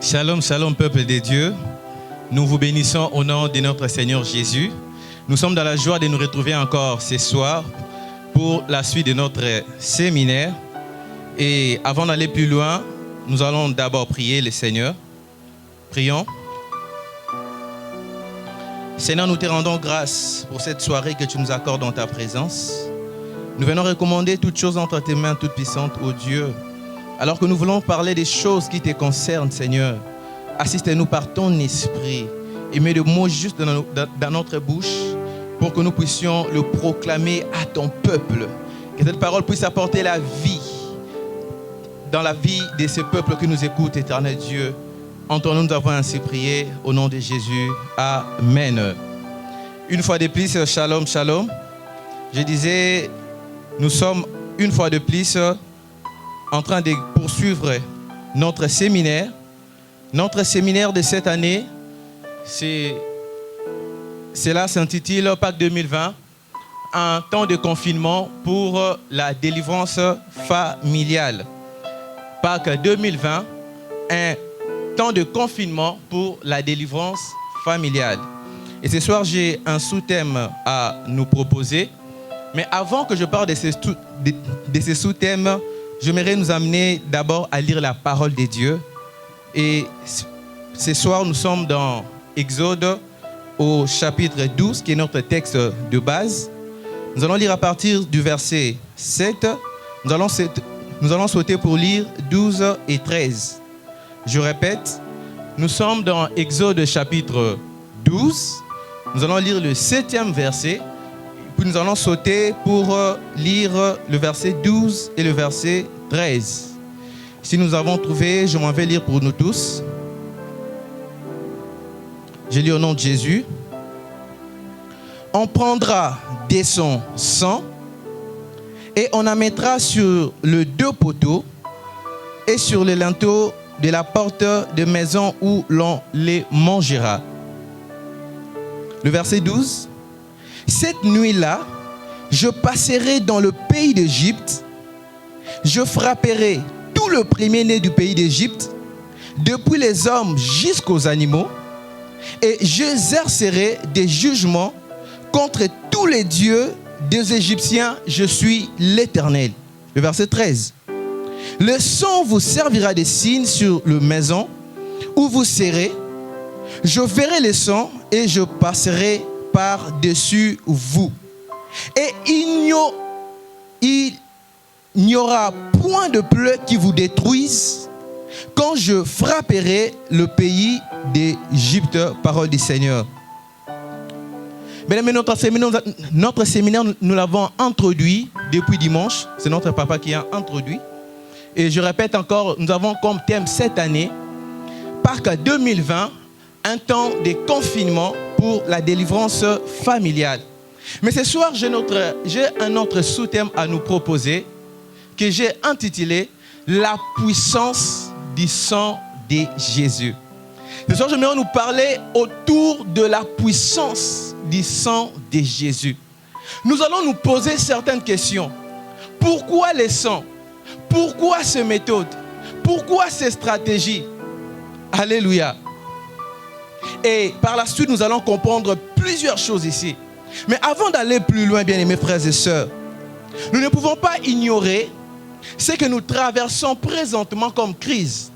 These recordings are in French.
Shalom, shalom, peuple de Dieu. Nous vous bénissons au nom de notre Seigneur Jésus. Nous sommes dans la joie de nous retrouver encore ce soir pour la suite de notre séminaire. Et avant d'aller plus loin, nous allons d'abord prier le Seigneur. Prions. Seigneur, nous te rendons grâce pour cette soirée que tu nous accordes dans ta présence. Nous venons recommander toutes choses entre tes mains toutes puissantes, ô Dieu. Alors que nous voulons parler des choses qui te concernent, Seigneur, assiste-nous par ton esprit et mets le mot juste dans notre bouche pour que nous puissions le proclamer à ton peuple. Que cette parole puisse apporter la vie dans la vie de ce peuple qui nous écoute, éternel Dieu. Entends-nous, nous avons ainsi prié au nom de Jésus. Amen. Une fois de plus, shalom, shalom. Je disais, nous sommes une fois de plus en train de poursuivre notre séminaire. Notre séminaire de cette année, cela s'intitule Pâques 2020, un temps de confinement pour la délivrance familiale. Pâques 2020, un temps de confinement pour la délivrance familiale. Et ce soir, j'ai un sous-thème à nous proposer. Mais avant que je parle de ces sous-thèmes, j'aimerais nous amener d'abord à lire la parole de Dieu. Et ce soir, nous sommes dans Exode au chapitre 12, qui est notre texte de base. Nous allons lire à partir du verset 7. Nous allons sauter pour lire 12 et 13. Je répète, nous sommes dans Exode chapitre 12. Nous allons lire le 7e verset. Puis nous allons sauter pour lire le verset 12 et le verset 13. Si nous avons trouvé, je m'en vais lire pour nous tous. Je lis au nom de Jésus. On prendra de son sang et on en mettra sur le deux poteaux et sur les linteaux de la porte de maison où l'on les mangera. Le verset 12. Cette nuit-là, je passerai dans le pays d'Égypte, je frapperai tout le premier-né du pays d'Égypte, depuis les hommes jusqu'aux animaux, et j'exercerai des jugements contre tous les dieux des Égyptiens, je suis l'Éternel. Le verset 13. Le sang vous servira de signe sur la maison où vous serez, je verrai le sang et je passerai par-dessus vous. Et il n'y aura point de pleues qui vous détruisent quand je frapperai le pays d'Égypte, parole du Seigneur. Mesdames, notre séminaire, nous l'avons introduit depuis dimanche. C'est notre papa qui a introduit. Et je répète encore, nous avons comme thème cette année, Pâques 2020, un temps de confinement pour la délivrance familiale. Mais ce soir, j'ai un autre sous-thème à nous proposer que j'ai intitulé « La puissance du sang de Jésus ». Ce soir, j'aimerais nous parler autour de la puissance du sang de Jésus. Nous allons nous poser certaines questions. Pourquoi le sang? Pourquoi ces méthodes? Pourquoi ces stratégies? Alléluia. Et par la suite, nous allons comprendre plusieurs choses ici. Mais avant d'aller plus loin, bien-aimés frères et sœurs, nous ne pouvons pas ignorer ce que nous traversons présentement comme crise.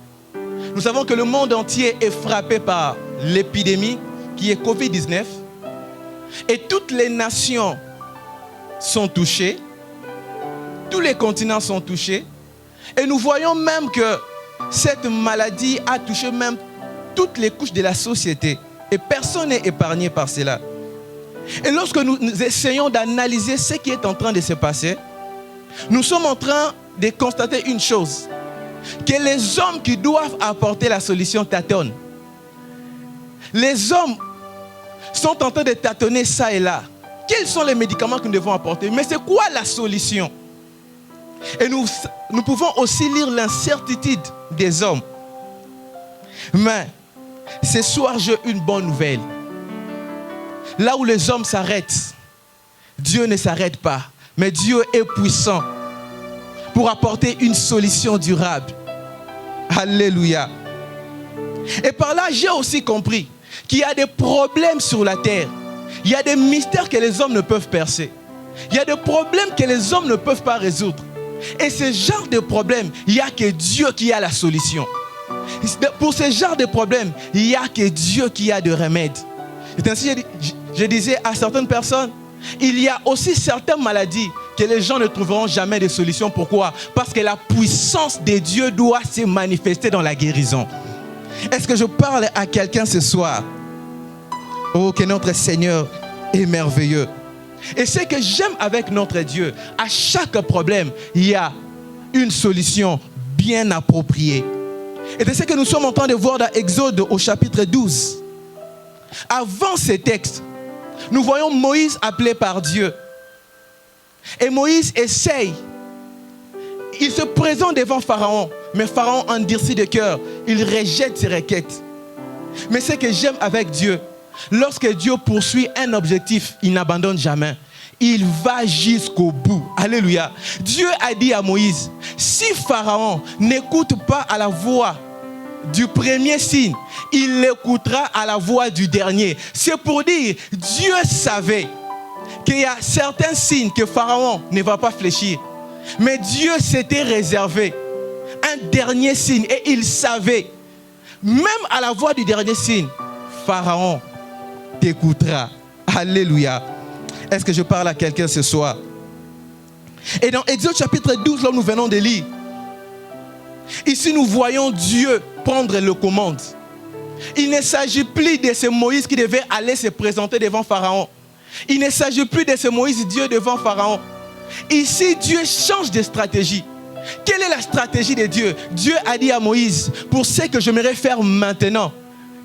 Nous savons que le monde entier est frappé par l'épidémie qui est Covid-19. Et toutes les nations sont touchées. Tous les continents sont touchés. Et nous voyons même que cette maladie a touché même toutes les couches de la société. Et personne n'est épargné par cela. Et lorsque nous essayons d'analyser ce qui est en train de se passer, nous sommes en train de constater une chose. Que les hommes qui doivent apporter la solution tâtonnent. Les hommes sont en train de tâtonner ça et là. Quels sont les médicaments que nous devons apporter? Mais c'est quoi la solution? Et nous pouvons aussi lire l'incertitude des hommes. Mais ce soir, j'ai une bonne nouvelle. Là où les hommes s'arrêtent, Dieu ne s'arrête pas. Mais Dieu est puissant pour apporter une solution durable. Alléluia. Et par là, j'ai aussi compris qu'il y a des problèmes sur la terre. Il y a des mystères que les hommes ne peuvent percer. Il y a des problèmes que les hommes ne peuvent pas résoudre. Et ce genre de problème, il n'y a que Dieu qui a la solution. Pour ce genre de problème, il n'y a que Dieu qui a de remède. Et ainsi, je disais à certaines personnes, il y a aussi certaines maladies que les gens ne trouveront jamais de solution. Pourquoi? Parce que la puissance de Dieu doit se manifester dans la guérison. Est-ce que je parle à quelqu'un ce soir? Oh, que notre Seigneur est merveilleux. Et ce que j'aime avec notre Dieu, à chaque problème, il y a une solution bien appropriée. Et c'est ce que nous sommes en train de voir dans Exode au chapitre 12. Avant ce texte, nous voyons Moïse appelé par Dieu. Et Moïse essaye. Il se présente devant Pharaon. Mais Pharaon endurcit de cœur. Il rejette ses requêtes. Mais ce que j'aime avec Dieu, lorsque Dieu poursuit un objectif, il n'abandonne jamais. Il va jusqu'au bout. Alléluia. Dieu a dit à Moïse, si Pharaon n'écoute pas à la voix du premier signe, il l'écoutera à la voix du dernier. C'est pour dire, Dieu savait qu'il y a certains signes que Pharaon ne va pas fléchir. Mais Dieu s'était réservé un dernier signe et il savait, même à la voix du dernier signe, Pharaon t'écoutera. Alléluia. Est-ce que je parle à quelqu'un ce soir? Et dans Exode chapitre 12, là où nous venons de lire, ici nous voyons Dieu prendre le commande. Il ne s'agit plus de ce Moïse qui devait aller se présenter devant Pharaon. Il ne s'agit plus de ce Moïse Dieu devant Pharaon. Ici, Dieu change de stratégie. Quelle est la stratégie de Dieu? Dieu a dit à Moïse, pour ce que j'aimerais faire maintenant,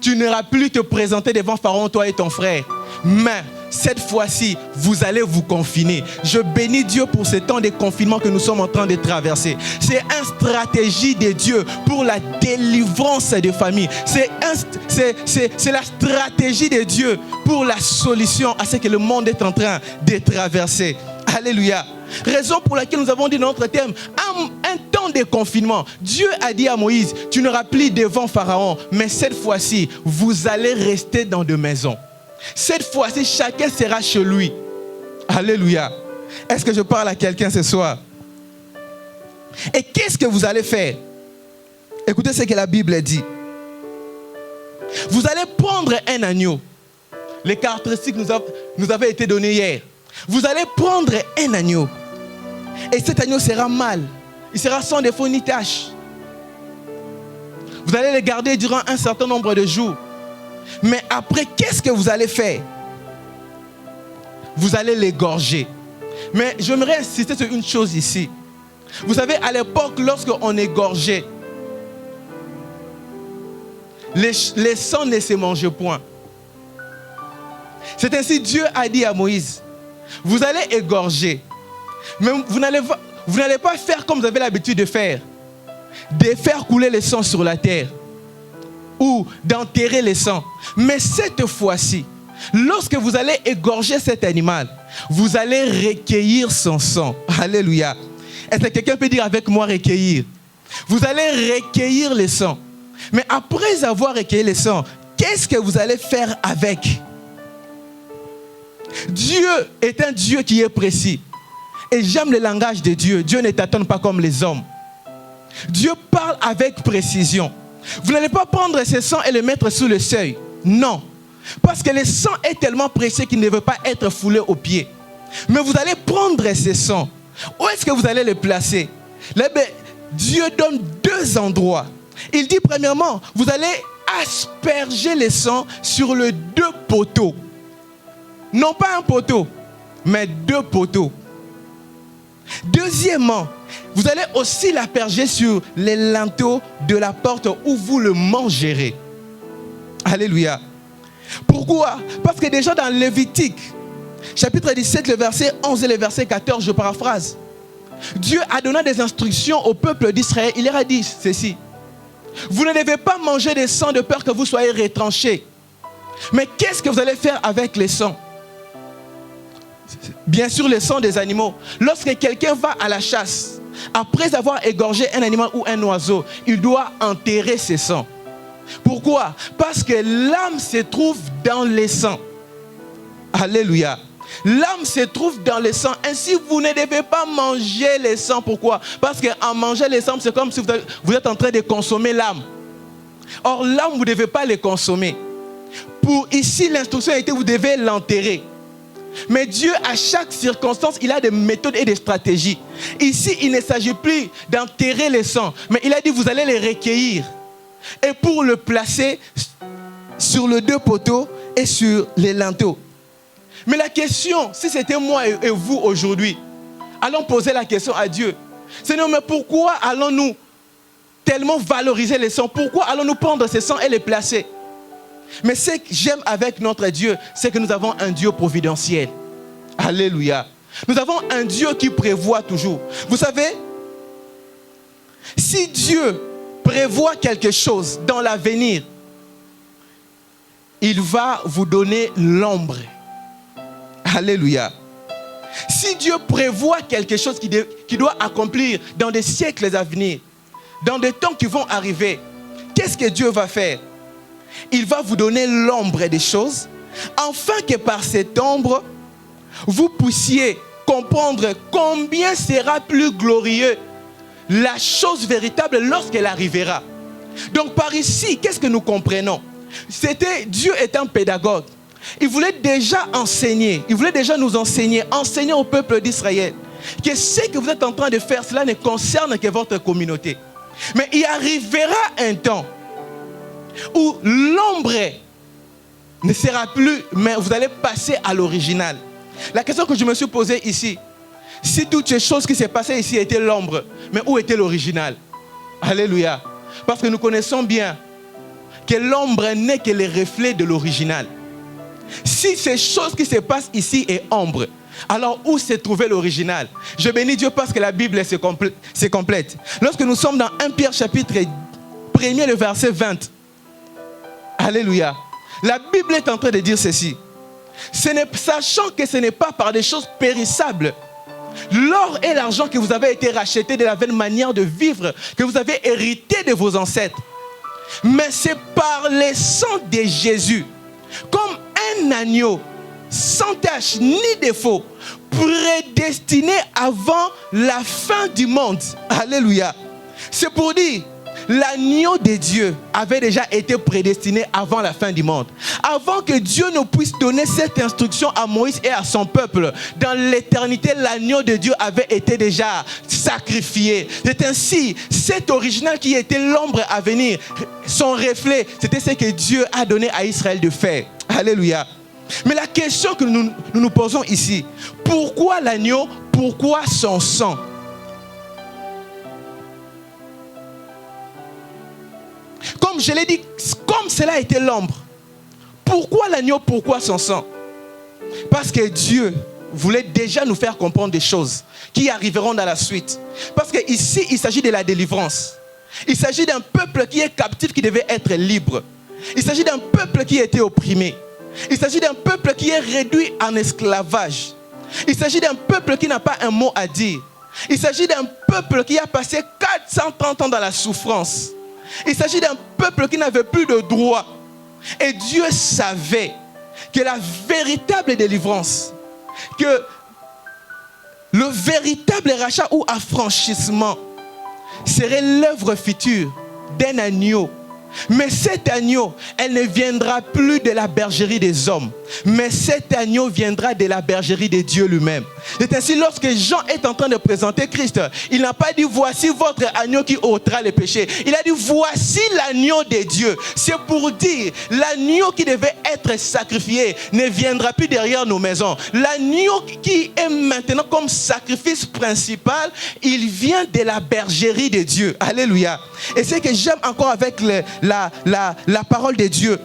tu n'auras plus te présenter devant Pharaon, toi et ton frère. Mais cette fois-ci, vous allez vous confiner. Je bénis Dieu pour ce temps de confinement que nous sommes en train de traverser. C'est une stratégie de Dieu pour la délivrance des familles. C'est la stratégie de Dieu pour la solution à ce que le monde est en train de traverser. Alléluia. Raison pour laquelle nous avons dit dans notre thème, un temps de confinement. Dieu a dit à Moïse, tu n'auras plus devant Pharaon, mais cette fois-ci, vous allez rester dans des maisons. Cette fois-ci, chacun sera chez lui. Alléluia. Est-ce que je parle à quelqu'un ce soir? Et qu'est-ce que vous allez faire? Écoutez ce que la Bible dit. Vous allez prendre un agneau. Les caractéristiques nous avaient été données hier. Vous allez prendre un agneau. Et cet agneau sera mâle. Il sera sans défaut ni tache. Vous allez le garder durant un certain nombre de jours. Mais après, qu'est-ce que vous allez faire? Vous allez l'égorger. Mais j'aimerais insister sur une chose ici. Vous savez, à l'époque, lorsqu'on égorgeait, les sangs ne se mangeaient point. C'est ainsi Dieu a dit à Moïse, vous allez égorger, mais vous n'allez pas faire comme vous avez l'habitude de faire couler le sang sur la terre ou d'enterrer le sang. Mais cette fois-ci, lorsque vous allez égorger cet animal, vous allez recueillir son sang. Alléluia. Est-ce que quelqu'un peut dire avec moi recueillir? Vous allez recueillir le sang. Mais après avoir recueilli le sang, qu'est-ce que vous allez faire avec? Dieu est un Dieu qui est précis. Et j'aime le langage de Dieu. Dieu ne t'attend pas comme les hommes. Dieu parle avec précision. Vous n'allez pas prendre ce sang et le mettre sous le seuil. Non. Parce que le sang est tellement précieux qu'il ne veut pas être foulé aux pieds. Mais vous allez prendre ce sang. Où est-ce que vous allez le placer? Là, Dieu donne deux endroits. Il dit premièrement, vous allez asperger le sang sur les deux poteaux. Non pas un poteau, mais deux poteaux. Deuxièmement, vous allez aussi l'asperger sur les linteaux de la porte où vous le mangerez. Alléluia. Pourquoi? Parce que déjà dans Lévitique, chapitre 17, le verset 11 et le verset 14, je paraphrase. Dieu a donné des instructions au peuple d'Israël. Il leur a dit ceci. Vous ne devez pas manger des sangs de peur que vous soyez retranchés. Mais qu'est-ce que vous allez faire avec les sangs? Bien sûr, le sang des animaux. Lorsque quelqu'un va à la chasse, après avoir égorgé un animal ou un oiseau, il doit enterrer ses sangs. Pourquoi? Parce que l'âme se trouve dans les sangs. Alléluia. L'âme se trouve dans le sang. Ainsi, vous ne devez pas manger le sang. Pourquoi? Parce qu'en mangeant le sang, c'est comme si vous êtes en train de consommer l'âme. Or, l'âme, vous ne devez pas le consommer. Pour ici, l'instruction a été, vous devez l'enterrer. Mais Dieu, à chaque circonstance, il a des méthodes et des stratégies. Ici, il ne s'agit plus d'enterrer le sang, mais il a dit, vous allez les recueillir. Et pour le placer sur les 2 poteaux et sur les linteaux. Mais la question, si c'était moi et vous aujourd'hui, allons poser la question à Dieu. Seigneur, mais pourquoi allons-nous tellement valoriser les sangs? Pourquoi allons-nous prendre ces sangs et les placer? Mais ce que j'aime avec notre Dieu, c'est que nous avons un Dieu providentiel. Alléluia. Nous avons un Dieu qui prévoit toujours. Vous savez, si Dieu prévoit quelque chose dans l'avenir, il va vous donner l'ombre. Alléluia. Si Dieu prévoit quelque chose qui doit accomplir dans des siècles à venir, dans des temps qui vont arriver, qu'est-ce que Dieu va faire? Il va vous donner l'ombre des choses, afin que par cette ombre, vous puissiez comprendre combien sera plus glorieux la chose véritable lorsqu'elle arrivera. Donc par ici, qu'est-ce que nous comprenons? Dieu est un pédagogue. Il voulait déjà enseigner, il voulait déjà nous enseigner au peuple d'Israël que ce que vous êtes en train de faire, cela ne concerne que votre communauté. Mais il arrivera un temps où l'ombre ne sera plus, mais vous allez passer à l'original. La question que je me suis posée ici, si toutes ces choses qui s'est passées ici étaient l'ombre, mais où était l'original? Alléluia. Parce que nous connaissons bien que l'ombre n'est que le reflet de l'original. Si ces choses qui se passent ici est ombre, alors où s'est trouvé l'original? Je bénis Dieu parce que la Bible c'est complète. Lorsque nous sommes dans 1 Pierre chapitre 1er, le verset 20. Alléluia. La Bible est en train de dire ceci. Sachant que ce n'est pas par des choses périssables, l'or et l'argent que vous avez été rachetés de la vaine manière de vivre que vous avez hérité de vos ancêtres, mais c'est par le sang de Jésus, comme un agneau sans tache ni défaut, prédestiné avant la fin du monde. Alléluia. C'est pour dire, l'agneau de Dieu avait déjà été prédestiné avant la fin du monde. Avant que Dieu ne puisse donner cette instruction à Moïse et à son peuple, dans l'éternité, l'agneau de Dieu avait été déjà sacrifié. C'est ainsi, cet original qui était l'ombre à venir, son reflet, c'était ce que Dieu a donné à Israël de faire. Alléluia. Mais la question que nous posons ici, pourquoi l'agneau? Pourquoi son sang? Comme je l'ai dit, comme cela a été l'ombre, pourquoi l'agneau? Pourquoi son sang? Parce que Dieu voulait déjà nous faire comprendre des choses qui arriveront dans la suite. Parce qu'ici, il s'agit de la délivrance. Il s'agit d'un peuple qui est captif, qui devait être libre. Il s'agit d'un peuple qui a été opprimé. Il s'agit d'un peuple qui est réduit en esclavage. Il s'agit d'un peuple qui n'a pas un mot à dire. Il s'agit d'un peuple qui a passé 430 ans dans la souffrance. Il s'agit d'un peuple qui n'avait plus de droit. Et Dieu savait que la véritable délivrance, que le véritable rachat ou affranchissement serait l'œuvre future d'un agneau. Mais cet agneau, elle ne viendra plus de la bergerie des hommes, mais cet agneau viendra de la bergerie de Dieu lui-même. C'est ainsi, lorsque Jean est en train de présenter Christ, il n'a pas dit voici votre agneau qui ôtera les péchés. Il a dit voici l'agneau de Dieu. C'est pour dire l'agneau qui devait être sacrifié ne viendra plus derrière nos maisons. L'agneau qui est maintenant comme sacrifice principal, il vient de la bergerie de Dieu. Alléluia. Et c'est que j'aime encore avec la parole de Dieu.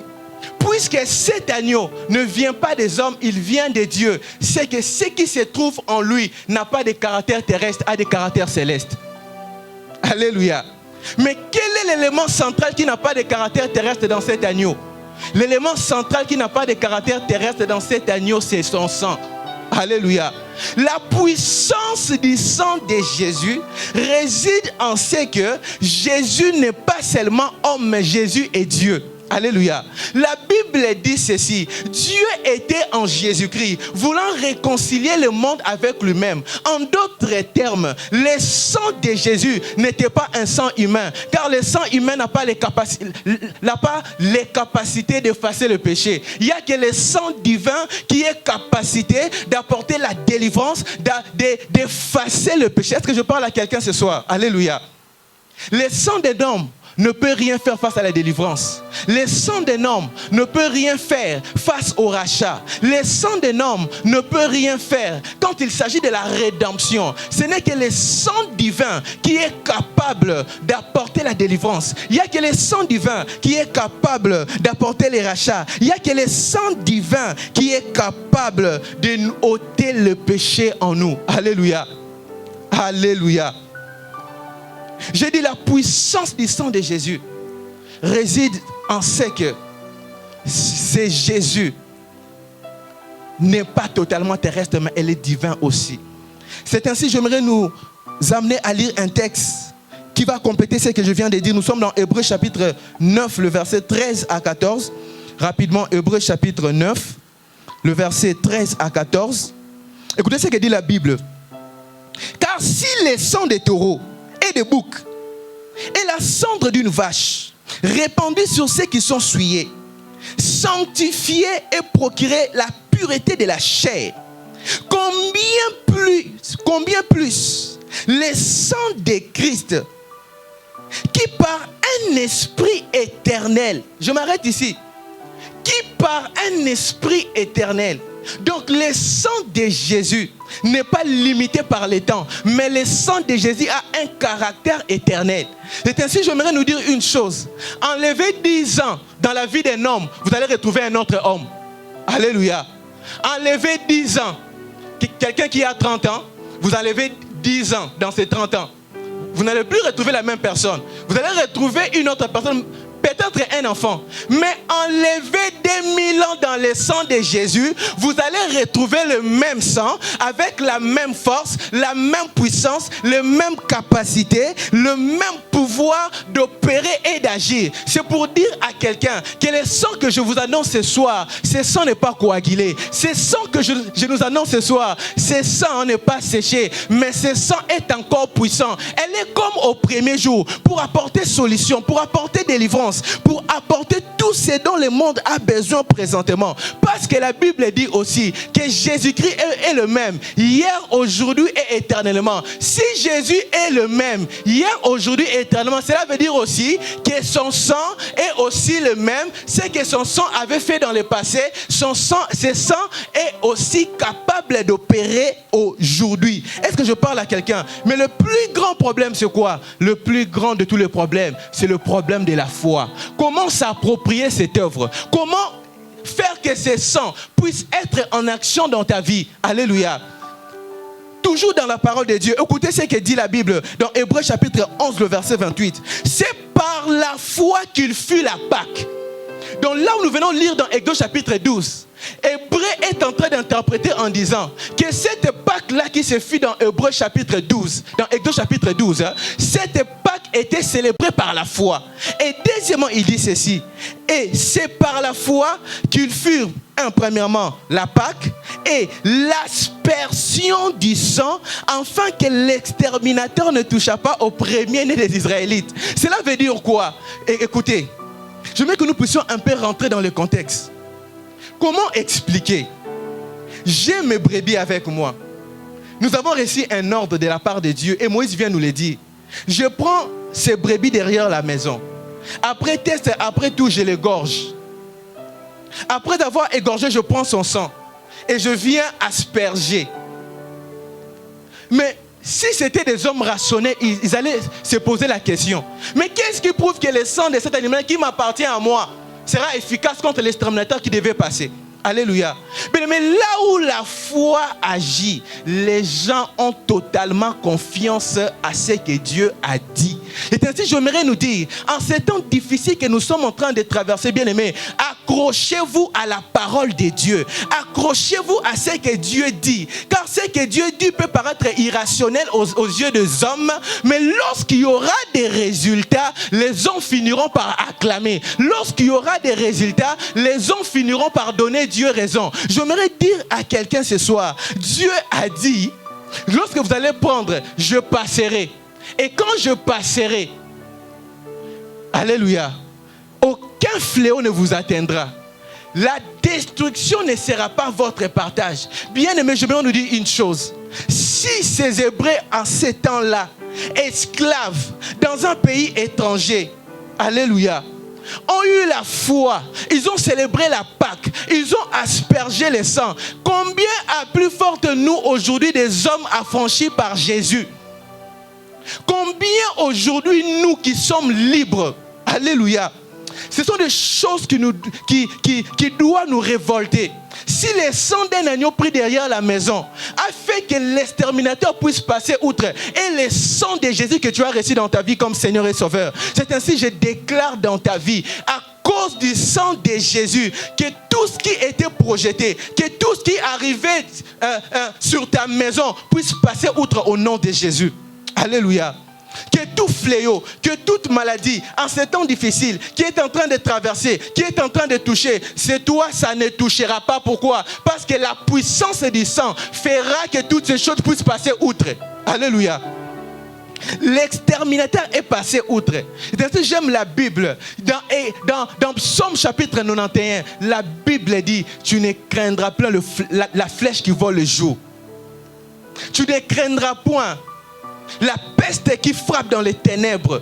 Puisque cet agneau ne vient pas des hommes, il vient de Dieu. C'est que ce qui se trouve en lui n'a pas de caractère terrestre, a des caractères célestes. Alléluia. Mais quel est l'élément central qui n'a pas de caractère terrestre dans cet agneau? L'élément central qui n'a pas de caractère terrestre dans cet agneau, c'est son sang. Alléluia. La puissance du sang de Jésus réside en ce que Jésus n'est pas seulement homme, mais Jésus est Dieu. Alléluia. La Bible dit ceci: Dieu était en Jésus-Christ, voulant réconcilier le monde avec lui-même. En d'autres termes, le sang de Jésus n'était pas un sang humain, car le sang humain n'a pas les capacités d'effacer le péché. Il n'y a que le sang divin qui ait capacité d'apporter la délivrance, d'effacer le péché. Est-ce que je parle à quelqu'un ce soir? Alléluia. Le sang d'un homme ne peut rien faire face à la délivrance. Le sang d'un homme ne peut rien faire face au rachat. Le sang d'un homme ne peut rien faire quand il s'agit de la rédemption. Ce n'est que le sang divin qui est capable d'apporter la délivrance. Il n'y a que le sang divin qui est capable d'apporter les rachats. Il n'y a que le sang divin qui est capable de ôter le péché en nous. Alléluia. Alléluia. J'ai dit, la puissance du sang de Jésus réside en ce que c'est Jésus n'est pas totalement terrestre, mais elle est divin aussi. C'est ainsi, j'aimerais nous amener à lire un texte qui va compléter ce que je viens de dire. Nous sommes dans Hébreux chapitre 9, le verset 13 à 14. Rapidement, Hébreux chapitre 9, le verset 13 à 14. Écoutez ce que dit la Bible. Car si les sangs des taureaux et des boucs et la cendre d'une vache répandue sur ceux qui sont souillés sanctifiaient et procuraient la pureté de la chair, combien plus le sang de Christ qui par un esprit éternel, je m'arrête ici, qui par un esprit éternel. Donc le sang de Jésus n'est pas limité par les temps, mais le sang de Jésus a un caractère éternel. C'est ainsi, j'aimerais nous dire une chose. Enlevez 10 ans dans la vie d'un homme, vous allez retrouver un autre homme. Alléluia. Enlevez 10 ans. Quelqu'un qui a 30 ans, vous enlevez 10 ans dans ces 30 ans. Vous n'allez plus retrouver la même personne. Vous allez retrouver une autre personne, peut-être un enfant. Mais enlevez 2000 ans dans le sang de Jésus, vous allez retrouver le même sang, avec la même force, la même puissance, les mêmes capacités, le même pouvoir d'opérer et d'agir. C'est pour dire à quelqu'un que le sang que je vous annonce ce soir, ce sang n'est pas coagulé. Ce sang que je nous annonce ce soir, ce sang n'est pas séché, mais ce sang est encore puissant. Elle est comme au premier jour, pour apporter solution, pour apporter délivrance, pour apporter tout ce dont le monde a besoin présentement. Parce que la Bible dit aussi que Jésus-Christ est le même, hier, aujourd'hui et éternellement. Si Jésus est le même, hier, aujourd'hui et éternellement, cela veut dire aussi que son sang est aussi le même. Ce que son sang avait fait dans le passé, ce sang est aussi capable d'opérer aujourd'hui. Est-ce que je parle à quelqu'un? Mais le plus grand problème, c'est quoi? Le plus grand de tous les problèmes, c'est le problème de la foi. Comment s'approprier cette œuvre? Comment faire que ce sang puisse être en action dans ta vie? Alléluia. Toujours dans la parole de Dieu, écoutez ce que dit la Bible dans Hébreux chapitre 11, le verset 28. C'est par la foi qu'il fut la Pâque. Donc là où nous venons lire dans Hébreux chapitre 12, Hébreu est en train d'interpréter en disant que cette Pâque-là qui se fit dans Hébreux chapitre 12, dans Hébreux chapitre 12, cette Pâque était célébrée par la foi. Et deuxièmement, il dit ceci. Et c'est par la foi qu'ils furent, premièrement, la Pâque et l'aspersion du sang, afin que l'exterminateur ne touchât pas au premier-né des Israélites. Cela veut dire quoi? Écoutez, je veux que nous puissions un peu rentrer dans le contexte. Comment expliquer? J'ai mes brebis avec moi. Nous avons reçu un ordre de la part de Dieu et Moïse vient nous le dire. Je prends ces brebis derrière la maison. Après test, après tout, je l'égorge. Après avoir égorgé, je prends son sang et je viens asperger. Mais si c'était des hommes rationnés, ils allaient se poser la question. Mais qu'est-ce qui prouve que le sang de cet animal qui m'appartient à moi sera efficace contre l'exterminateur qui devait passer? Alléluia. Mais là où la foi agit, les gens ont totalement confiance à ce que Dieu a dit. Et ainsi, j'aimerais nous dire, en ces temps difficiles que nous sommes en train de traverser, bien-aimés, à accrochez-vous à la parole de Dieu. Accrochez-vous à ce que Dieu dit. Car ce que Dieu dit peut paraître irrationnel aux yeux des hommes, mais lorsqu'il y aura des résultats, les hommes finiront par acclamer. Lorsqu'il y aura des résultats, les hommes finiront par donner Dieu raison. J'aimerais dire à quelqu'un ce soir, Dieu a dit, lorsque vous allez prendre, je passerai. Et quand je passerai, alléluia, aucun fléau ne vous atteindra. La destruction ne sera pas votre partage. Bien aimé, je vais nous dire une chose. Si ces Hébreux en ces temps-là, esclaves dans un pays étranger, alléluia, ont eu la foi, ils ont célébré la Pâque, ils ont aspergé le sang. Combien à plus forte nous aujourd'hui des hommes affranchis par Jésus? Combien aujourd'hui nous qui sommes libres, alléluia, ce sont des choses qui doivent nous révolter. Si le sang d'un agneau pris derrière la maison a fait que l'exterminateur puisse passer outre, et le sang de Jésus que tu as reçu dans ta vie comme Seigneur et Sauveur, c'est ainsi que je déclare dans ta vie, à cause du sang de Jésus, que tout ce qui était projeté, que tout ce qui arrivait sur ta maison puisse passer outre au nom de Jésus. Alléluia. Que tout fléau, que toute maladie, en ces temps difficiles, qui est en train de traverser, qui est en train de toucher, c'est toi, ça ne touchera pas. Pourquoi? Parce que la puissance du sang fera que toutes ces choses puissent passer outre. Alléluia. L'exterminateur est passé outre. J'aime la Bible. Dans Psaume chapitre 91, la Bible dit, tu ne craindras point la flèche qui vole le jour. Tu ne craindras point la peste qui frappe dans les ténèbres.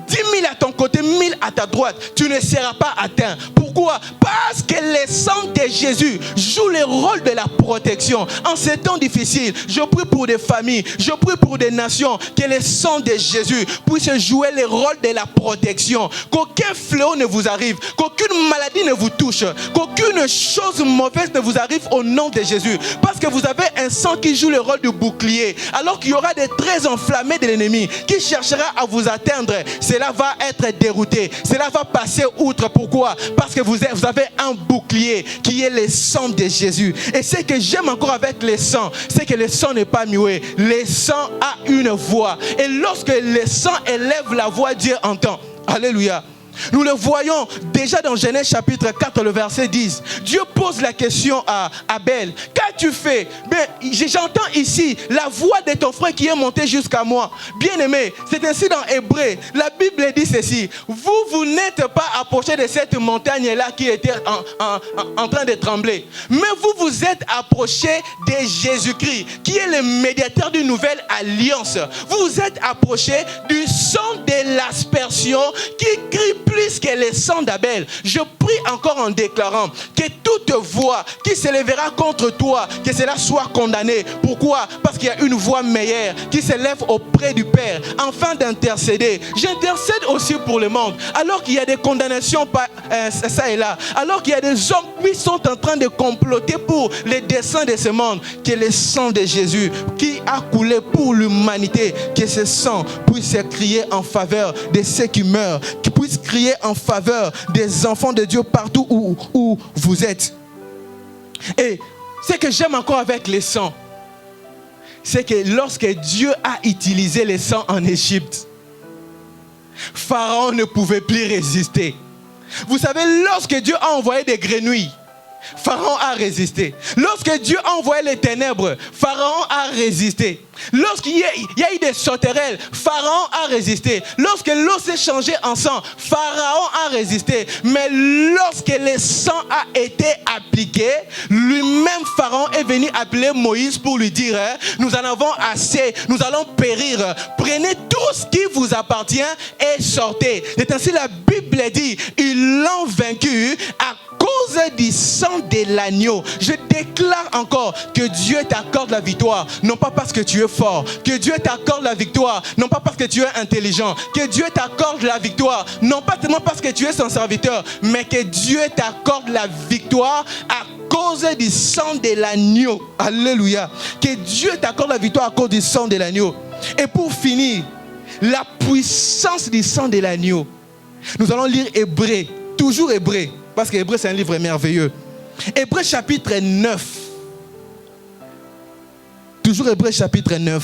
10 000 à ton côté, 1000 à ta droite, tu ne seras pas atteint. Pourquoi? Parce que le sang de Jésus joue le rôle de la protection. En ces temps difficiles, je prie pour des familles, je prie pour des nations, que le sang de Jésus puisse jouer le rôle de la protection. Qu'aucun fléau ne vous arrive, qu'aucune maladie ne vous touche, qu'aucune chose mauvaise ne vous arrive au nom de Jésus. Parce que vous avez un sang qui joue le rôle de bouclier. Alors qu'il y aura des traits enflammés de l'ennemi qui cherchera à vous atteindre, cela va être dérouté, cela va passer outre. Pourquoi? Parce que vous avez un bouclier qui est le sang de Jésus. Et ce que j'aime encore avec le sang, c'est que le sang n'est pas muet. Le sang a une voix. Et lorsque le sang élève la voix, Dieu entend. Alléluia. Nous le voyons déjà dans Genèse chapitre 4, le verset 10. Dieu pose la question à Abel. Qu'as-tu fait? J'entends ici la voix de ton frère qui est montée jusqu'à moi. Bien-aimé, c'est ainsi dans Hébreu. La Bible dit ceci. Vous n'êtes pas approché de cette montagne-là qui était en train de trembler. Mais vous êtes approché de Jésus-Christ, qui est le médiateur d'une nouvelle alliance. Vous êtes approché du sang de l'aspersion qui crie plus que le sang d'Abel. Je prie encore en déclarant que toute voix qui s'élèvera contre toi, que cela soit condamné. Pourquoi? Parce qu'il y a une voix meilleure qui s'élève auprès du Père afin d'intercéder. J'intercède aussi pour le monde. Alors qu'il y a des condamnations ça et là, alors qu'il y a des hommes qui sont en train de comploter pour les desseins de ce monde, que le sang de Jésus qui a coulé pour l'humanité, que ce sang puisse crier en faveur de ceux qui meurent, qui puisse crier en faveur des enfants de Dieu partout où vous êtes. Et ce que j'aime encore avec le sang, c'est que lorsque Dieu a utilisé le sang en Égypte, Pharaon ne pouvait plus résister. Vous savez, lorsque Dieu a envoyé des grenouilles, Pharaon a résisté. Lorsque Dieu a envoyé les ténèbres, Pharaon a résisté. Lorsqu'il y a eu des sauterelles, Pharaon a résisté. Lorsque l'eau s'est changée en sang, Pharaon a résisté. Mais lorsque le sang a été appliqué, lui-même Pharaon est venu appeler Moïse pour lui dire, nous en avons assez, nous allons périr. Prenez tout ce qui vous appartient et sortez. C'est ainsi la Bible dit, ils l'ont vaincu à cause du sang de l'agneau. Je déclare encore que Dieu t'accorde la victoire, non pas parce que tu es fort, que Dieu t'accorde la victoire, non pas parce que tu es intelligent, que Dieu t'accorde la victoire, non pas seulement parce que tu es son serviteur, mais que Dieu t'accorde la victoire à cause du sang de l'agneau. Alléluia. Que Dieu t'accorde la victoire à cause du sang de l'agneau. Et pour finir, la puissance du sang de l'agneau. Nous allons lire Hébreu, toujours Hébreu. Parce que Hébreux, c'est un livre merveilleux. Hébreux chapitre 9. Toujours Hébreux chapitre 9.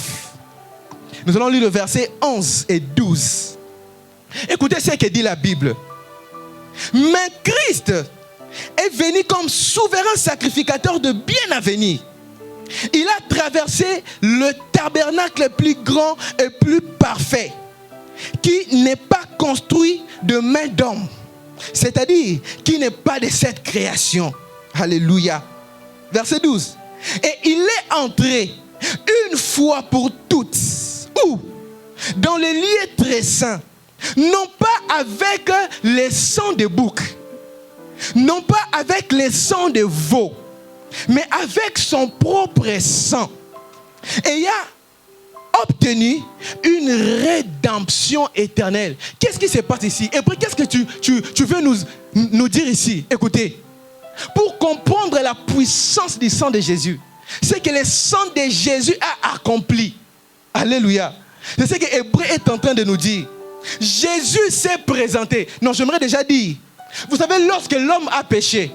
Nous allons lire le verset 11 et 12. Écoutez ce que dit la Bible. Mais Christ est venu comme souverain sacrificateur de bien à venir. Il a traversé le tabernacle plus grand et plus parfait, qui n'est pas construit de main d'homme, c'est-à-dire qui n'est pas de cette création. Alléluia. Verset 12. Et il est entré une fois pour toutes, où? Dans les lieux très saints, non pas avec les sangs de boucs, non pas avec les sangs de veaux, mais avec son propre sang. Et il a obtenu une rédemption éternelle. Qu'est-ce qui se passe ici? Et puis qu'est-ce que tu veux nous dire ici? Écoutez, pour comprendre la puissance du sang de Jésus, c'est que le sang de Jésus a accompli. Alléluia. C'est ce que Hébreu est en train de nous dire. Jésus s'est présenté. Non, j'aimerais déjà dire, vous savez, lorsque l'homme a péché,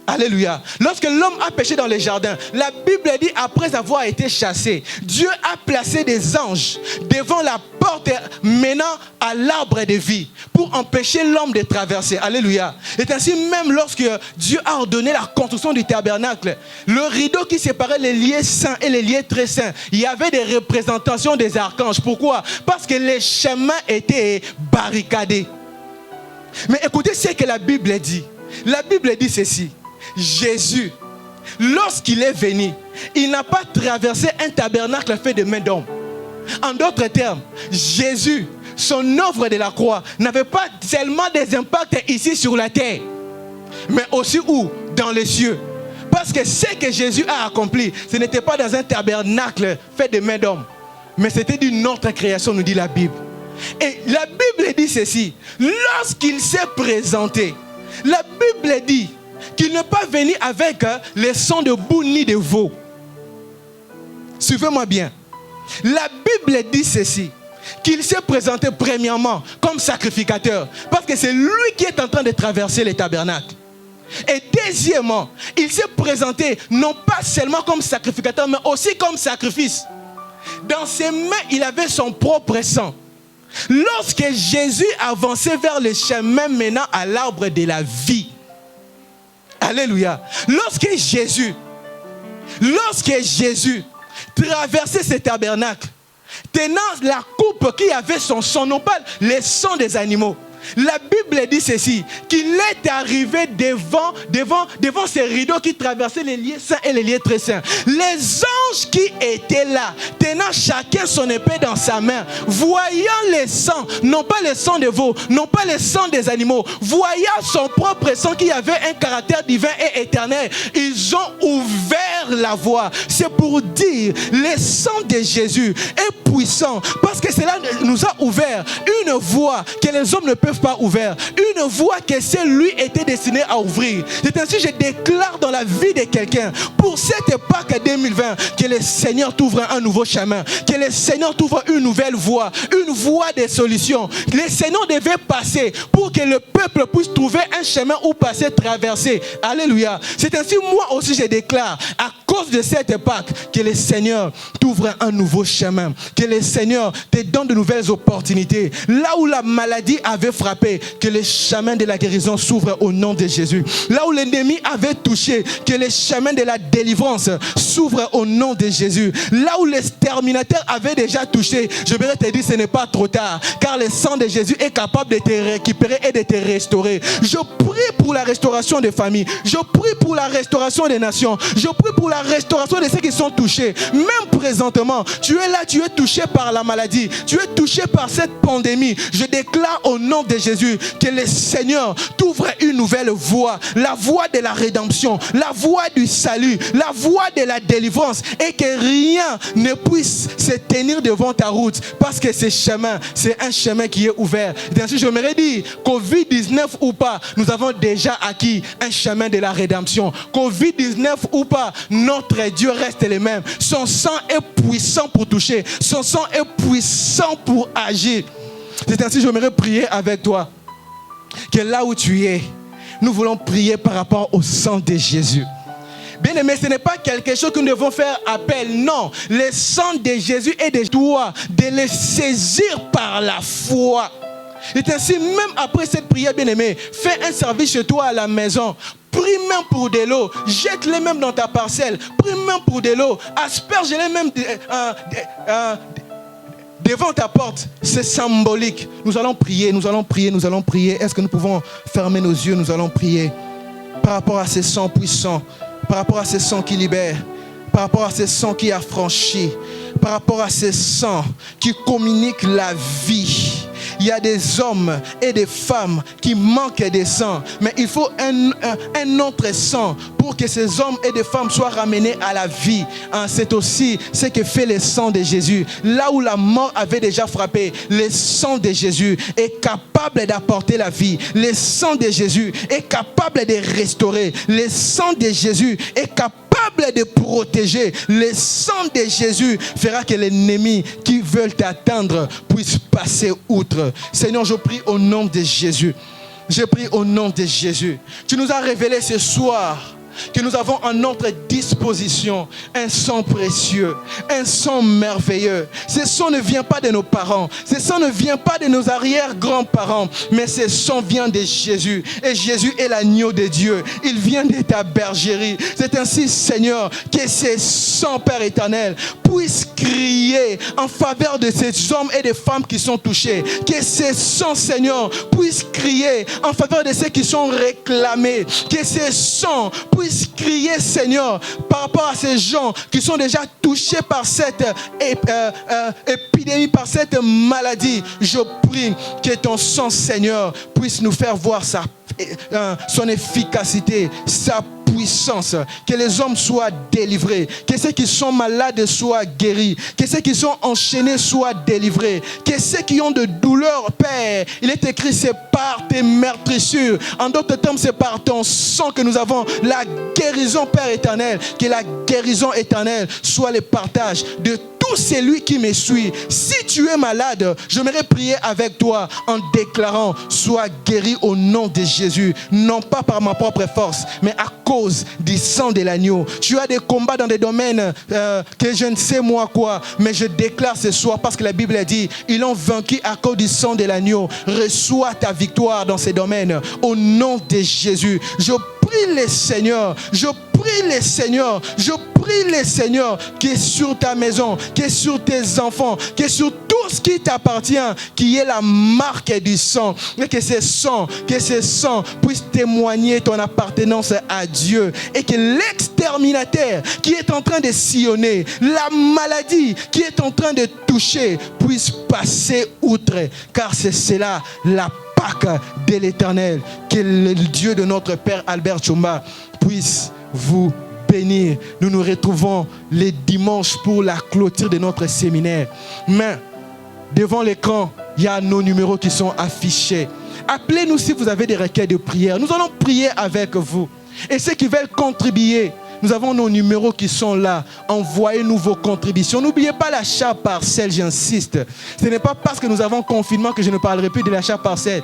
alléluia, lorsque l'homme a péché dans les jardins, la Bible dit, après avoir été chassé, Dieu a placé des anges devant la porte menant à l'arbre de vie pour empêcher l'homme de traverser. Alléluia. Et ainsi, même lorsque Dieu a ordonné la construction du tabernacle, le rideau qui séparait les lieux saints et les lieux très saints, il y avait des représentations des archanges. Pourquoi? Parce que les chemins étaient barricadés. Mais écoutez ce que la Bible dit. La Bible dit ceci. Jésus, lorsqu'il est venu, il n'a pas traversé un tabernacle fait de main d'homme. En d'autres termes, Jésus, son œuvre de la croix, n'avait pas seulement des impacts ici sur la terre, mais aussi où? Dans les cieux. Parce que ce que Jésus a accompli, ce n'était pas dans un tabernacle fait de main d'homme, mais c'était d'une autre création, nous dit la Bible. Et la Bible dit ceci. Lorsqu'il s'est présenté, la Bible dit qu'il n'est pas venu avec les sangs de bouc ni de veau. Suivez-moi bien. La Bible dit ceci, qu'il s'est présenté premièrement comme sacrificateur, parce que c'est lui qui est en train de traverser les tabernacles. Et deuxièmement, il s'est présenté non pas seulement comme sacrificateur, mais aussi comme sacrifice. Dans ses mains, il avait son propre sang. Lorsque Jésus avançait vers le chemin menant à l'arbre de la vie, alléluia, lorsque Jésus traversait ce tabernacle, tenant la coupe qui avait son sang, non pas les sangs des animaux, la Bible dit ceci, qu'il est arrivé devant ces rideaux qui traversaient les lieux saints et les lieux très saints. Les anges qui étaient là, tenant chacun son épée dans sa main, voyant les sangs, non pas les sangs des veaux, non pas les sangs des animaux, voyant son propre sang qui avait un caractère divin et éternel, ils ont ouvert la voie. C'est pour dire, le sang de Jésus est puissant, parce que cela nous a ouvert une voie que les hommes ne peuvent pas ouvrir, une voie que c'est lui était destiné à ouvrir. C'est ainsi que je déclare dans la vie de quelqu'un, pour cette époque 2020, que le Seigneur t'ouvre un nouveau chemin, que le Seigneur t'ouvre une nouvelle voie, une voie de solution. Le Seigneur devait passer pour que le peuple puisse trouver un chemin où passer, traverser. Alléluia. C'est ainsi, moi aussi je déclare, à cause de cette époque, que le Seigneur t'ouvre un nouveau chemin, que le Seigneur te donne de nouvelles opportunités. Là où la maladie avait frappé, que les chemins de la guérison s'ouvrent au nom de Jésus. Là où l'ennemi avait touché, que les chemins de la délivrance s'ouvrent au nom de Jésus. Là où l'exterminateur avait déjà touché, je voudrais te dire, ce n'est pas trop tard, car le sang de Jésus est capable de te récupérer et de te restaurer. Je prie pour la restauration des familles, je prie pour la restauration des nations, je prie pour la restauration de ceux qui sont touchés. Même présentement, tu es là, tu es touché par la maladie, tu es touché par cette pandémie. Je déclare au nom de Jésus que le Seigneur t'ouvre une nouvelle voie, la voie de la rédemption, la voie du salut, la voie de la délivrance, et que rien ne puisse se tenir devant ta route, parce que ce chemin, c'est un chemin qui est ouvert. Et ainsi, je me dis, Covid-19 ou pas, nous avons déjà acquis un chemin de la rédemption. Covid-19 ou pas, notre Dieu reste le même. Son sang est puissant pour toucher, son sang est puissant pour agir. C'est ainsi que j'aimerais prier avec toi, que là où tu es, Nous voulons prier par rapport au sang de Jésus. Bien aimé, ce n'est pas quelque chose que nous devons faire appel. Non, le sang de Jésus est de toi, de le saisir par la foi. Et ainsi, même après cette prière, bien aimé, fais un service chez toi à la maison. Prie même pour de l'eau. Jette-les même dans ta parcelle. Prie même pour de l'eau. Asperge-les même devant ta porte. C'est symbolique. Nous allons prier, nous allons prier, nous allons prier. Est-ce que nous pouvons fermer nos yeux? Nous allons prier par rapport à ces sangs puissants, par rapport à ces sangs qui libèrent, par rapport à ces sangs qui affranchissent, par rapport à ces sangs qui communiquent la vie. Il y a des hommes et des femmes qui manquent de sang, mais il faut un autre sang pour que ces hommes et des femmes soient ramenés à la vie. C'est aussi ce que fait le sang de Jésus. Là où la mort avait déjà frappé, le sang de Jésus est capable d'apporter la vie. Le sang de Jésus est capable de restaurer. Le sang de Jésus est capable de protéger. Le sang de Jésus fera que l'ennemi qui veulent t'atteindre puisse passer outre. Seigneur, je prie au nom de Jésus. Je prie au nom de Jésus. Tu nous as révélé ce soir que nous avons à notre disposition un sang précieux, un sang merveilleux. Ce sang ne vient pas de nos parents, ce sang ne vient pas de nos arrière-grands-parents, mais ce sang vient de Jésus. Et Jésus est l'agneau de Dieu. Il vient de ta bergerie. C'est ainsi, Seigneur, que ce sang, Père éternel, puisse crier en faveur de ces hommes et des femmes qui sont touchés. Que ce sang, Seigneur, puisse crier en faveur de ceux qui sont réclamés. Que ce sang puisse crier, Seigneur, par rapport à ces gens qui sont déjà touchés par cette épidémie, par cette maladie. Je prie que ton sang, Seigneur, puisse nous faire voir son efficacité, sa puissance, que les hommes soient délivrés, que ceux qui sont malades soient guéris, que ceux qui sont enchaînés soient délivrés, que ceux qui ont de douleurs, Père, il est écrit, c'est par tes meurtrissures, en d'autres termes, c'est par ton sang que nous avons la guérison, Père éternel. Que la guérison éternelle soit le partage de tout celui qui me suit. Si tu es malade, j'aimerais prier avec toi en déclarant, sois guéri au nom de Jésus, non pas par ma propre force, mais à cause du sang de l'agneau. Tu as des combats dans des domaines que je ne sais moi quoi, mais je déclare ce soir, parce que la Bible a dit, ils ont vaincu à cause du sang de l'agneau. Reçois ta victoire dans ces domaines au nom de Jésus. Je prie le Seigneur, je prie le Seigneur, je prie le Seigneur qui est sur ta maison, qui est sur tes enfants, qui est sur tout ce qui t'appartient, qui est la marque du sang, et que ce sang puisse témoigner ton appartenance à Dieu, et que l'exterminateur qui est en train de sillonner, la maladie qui est en train de toucher, puisse passer outre, car c'est cela la Pâques de l'Éternel. Que le Dieu de notre Père Albert Chumba puisse vous bénir. Nous nous retrouvons les dimanches pour la clôture de notre séminaire. Mais devant l'écran, il y a nos numéros qui sont affichés. Appelez-nous si vous avez des requêtes de prière. Nous allons prier avec vous. Et ceux qui veulent contribuer, nous avons nos numéros qui sont là. Envoyez-nous vos contributions. N'oubliez pas l'achat parcelle, j'insiste. Ce n'est pas parce que nous avons confinement que je ne parlerai plus de l'achat parcelle.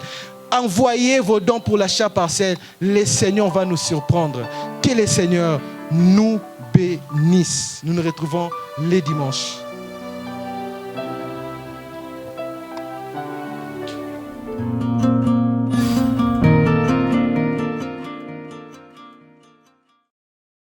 Envoyez vos dons pour l'achat parcelle. Le Seigneur va nous surprendre. Que le Seigneur nous bénisse. Nous nous retrouvons les dimanches.